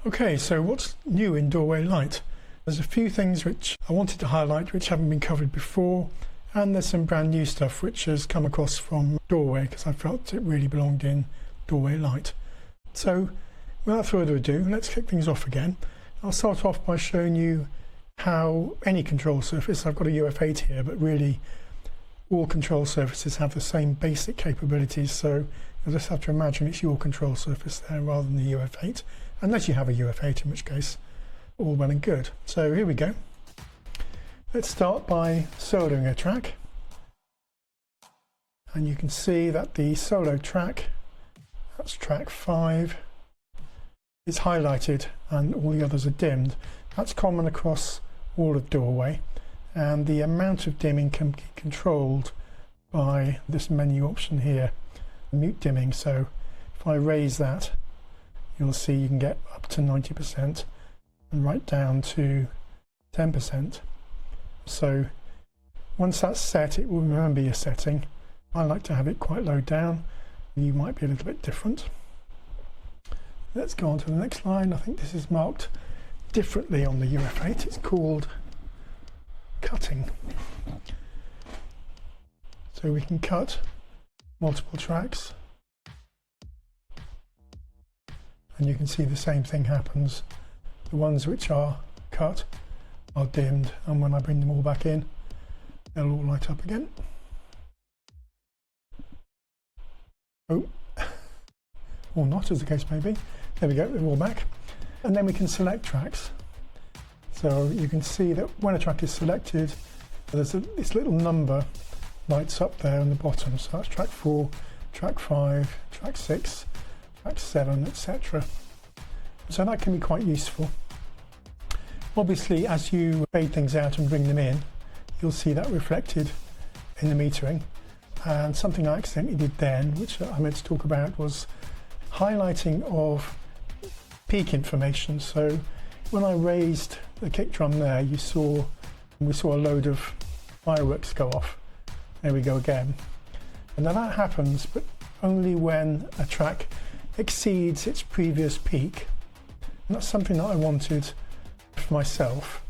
Okay, so what's new in DAWWAY Lite? There's a few things which I wanted to highlight which haven't been covered before, and there's some brand new stuff which has come across from DAWWAY because I felt it really belonged in DAWWAY Lite. So without further ado, let's kick things off again. I'll start off by showing you how any control surface, I've got a UF8 here, but really all control surfaces have the same basic capabilities, so you'll just have to imagine it's your control surface there rather than the UF8, unless you have a UF8, in which case all well and good. So here we go. Let's start by soloing a track, and you can see that the solo track, that's track 5, is highlighted and all the others are dimmed. That's common across all of DAWWAY, and the amount of dimming can be controlled by this menu option here, mute dimming. So if I raise that, you'll see you can get up to 90% and right down to 10%. So once that's set, it will remember your setting. I like to have it quite low down. You might be a little bit different. Let's go on to the next line. I think this is marked differently on the UF8. It's called cutting. So we can cut multiple tracks, and you can see the same thing happens. The ones which are cut are dimmed, and when I bring them all back in, they'll all light up again. Oh, or not, as the case may be. There we go, they're all back. And then we can select tracks. So you can see that when a track is selected, there's this little number lights up there on the bottom. So that's track 4, track 5, track 6, track 7, etc. So that can be quite useful. Obviously, as you fade things out and bring them in, you'll see that reflected in the metering. And something I accidentally did then, which I meant to talk about, was highlighting of peak information. So when I raised the kick drum there, we saw a load of fireworks go off. There we go again. And now that happens, but only when a track exceeds its previous peak. And that's something that I wanted for myself.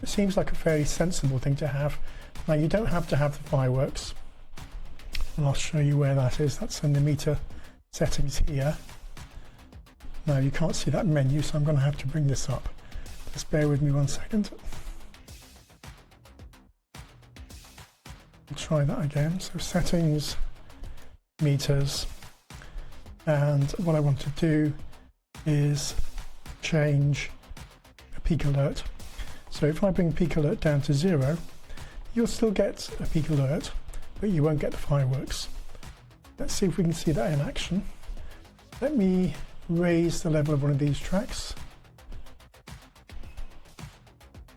It seems like a fairly sensible thing to have. Now you don't have to have the fireworks, and I'll show you where that is. That's in the meter settings here. Now you can't see that menu, so I'm going to have to bring this up. Just bear with me 1 second. I'll try that again. So settings, meters, and what I want to do is change a peak alert. So if I bring peak alert down to 0, you'll still get a peak alert, but you won't get the fireworks. Let's see if we can see that in action. Let me raise the level of one of these tracks,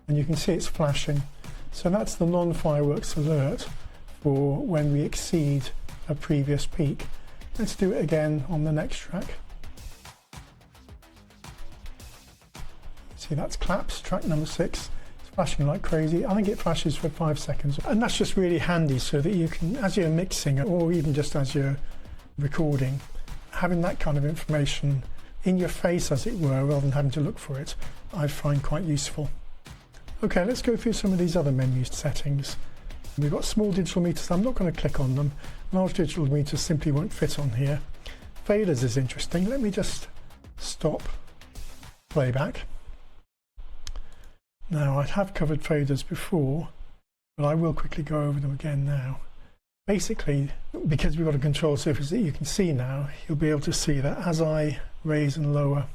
and you can see it's flashing. So that's the non-fireworks alert for when we exceed a previous peak. Let's do it again on the next track. See, that's claps, track number 6. It's flashing like crazy. I think it flashes for 5 seconds, and that's just really handy so that you can, as you're mixing or even just as you're recording, having that kind of information in your face, as it were, rather than having to look for it, I find quite useful. Okay, let's go through some of these other menu settings. We've got small digital meters. I'm not going to click on them. Large digital meters simply won't fit on here. Faders is interesting. Let me just stop playback. Now, I have covered faders before, but I will quickly go over them again now. Basically, because we've got a control surface that you can see now, you'll be able to see that as I raise and lower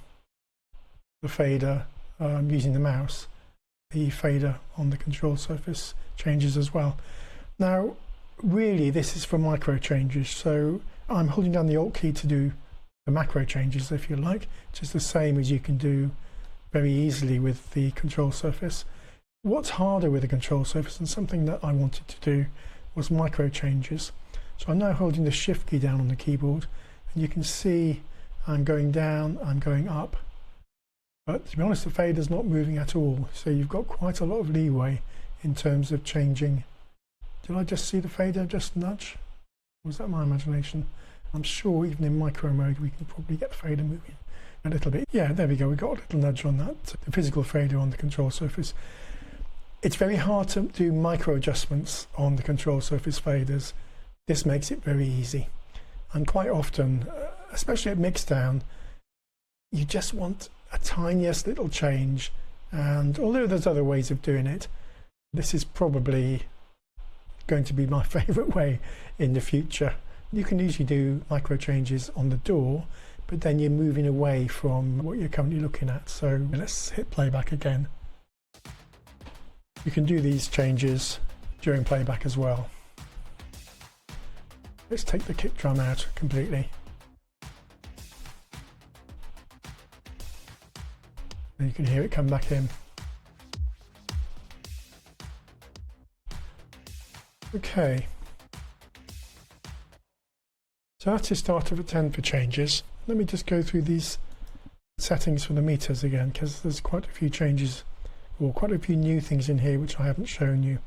the fader using the mouse, the fader on the control surface changes as well. Now, really, this is for micro changes, so I'm holding down the Alt key to do the macro changes, if you like, just the same as you can do very easily with the control surface. What's harder with the control surface, and something that I wanted to do, was micro changes. So I'm now holding the Shift key down on the keyboard, and you can see I'm going down, I'm going up, but to be honest, the fader's not moving at all, so you've got quite a lot of leeway in terms of changing. Did I just see the fader just nudge? Or was that my imagination? I'm sure even in micro mode we can probably get the fader moving a little bit. Yeah, there we go. We got a little nudge on that. The physical fader on the control surface. It's very hard to do micro adjustments on the control surface faders. This makes it very easy. And quite often, especially at mixdown, you just want a tiniest little change. And although there's other ways of doing it, this is probably going to be my favourite way in the future. You can usually do micro changes on the DAW, but then you're moving away from what you're currently looking at. So let's hit playback again. You can do these changes during playback as well. Let's take the kick drum out completely. And you can hear it come back in. Okay. So that's the start of a 10 for changes. Let me just go through these settings for the meters again, because there's quite a few changes, or quite a few new things in here which I haven't shown you.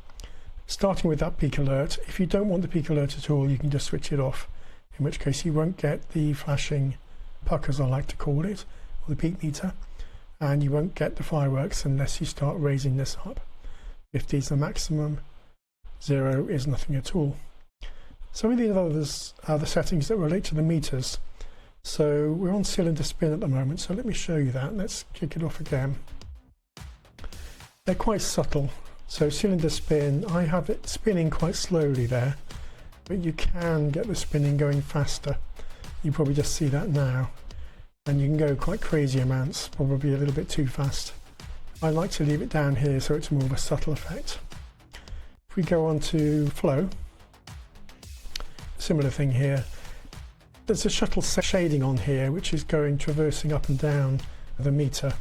Starting with that peak alert. If you don't want the peak alert at all, you can just switch it off, in which case you won't get the flashing puck, as I like to call it, or the peak meter, and you won't get the fireworks unless you start raising this up. 50 is the maximum, 0 is nothing at all. Some of these others are the settings that relate to the meters. So we're on cylinder spin at the moment, so let me show you that. Let's kick it off again. They're quite subtle. So cylinder spin, I have it spinning quite slowly there, but you can get the spinning going faster. You probably just see that now. And you can go quite crazy amounts, probably a little bit too fast. I like to leave it down here so it's more of a subtle effect. If we go on to flow, similar thing here. There's a shuttle shading on here which is going traversing up and down the meter.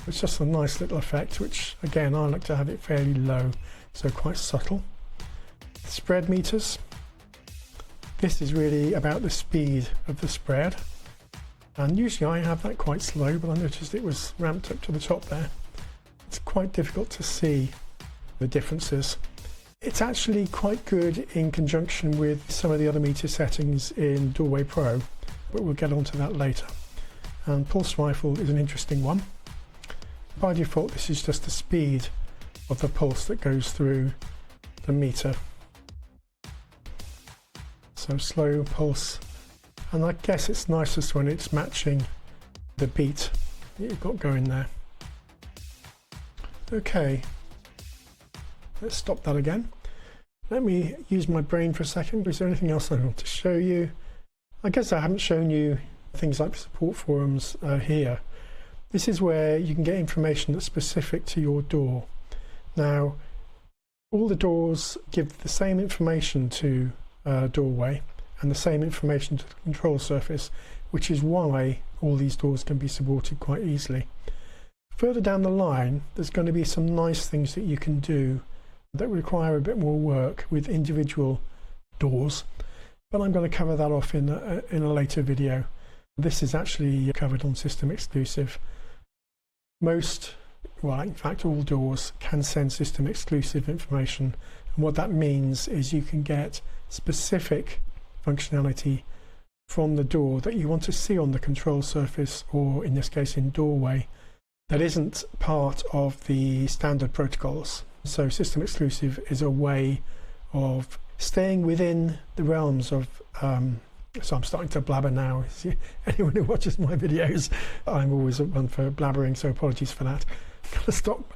It's just a nice little effect, which again I like to have it fairly low, so quite subtle. Spread meters. This is really about the speed of the spread, and usually I have that quite slow, but I noticed it was ramped up to the top there. It's quite difficult to see the differences. It's actually quite good in conjunction with some of the other meter settings in DAWWAY Pro, but we'll get onto that later. And pulse rifle is an interesting one. By default, this is just the speed of the pulse that goes through the meter. So slow pulse, and I guess it's nicest when it's matching the beat that you've got going there. Okay. Let's stop that again. Let me use my brain for a second. Is there anything else I want to show you? I guess I haven't shown you things like support forums here. This is where you can get information that's specific to your DAW. Now, all the DAWs give the same information to DAWWAY and the same information to the control surface, which is why all these DAWs can be supported quite easily. Further down the line, there's going to be some nice things that you can do that require a bit more work with individual DAWs, but I'm going to cover that off in a later video. This is actually covered on System Exclusive. Most, well, in fact all DAWs can send System Exclusive information, and what that means is you can get specific functionality from the DAW that you want to see on the control surface, or in this case in DAWWAY, that isn't part of the standard protocols. So System Exclusive is a way of staying within the realms of, so I'm starting to blabber now. Anyone who watches my videos, I'm always one for blabbering, so apologies for that. Gotta stop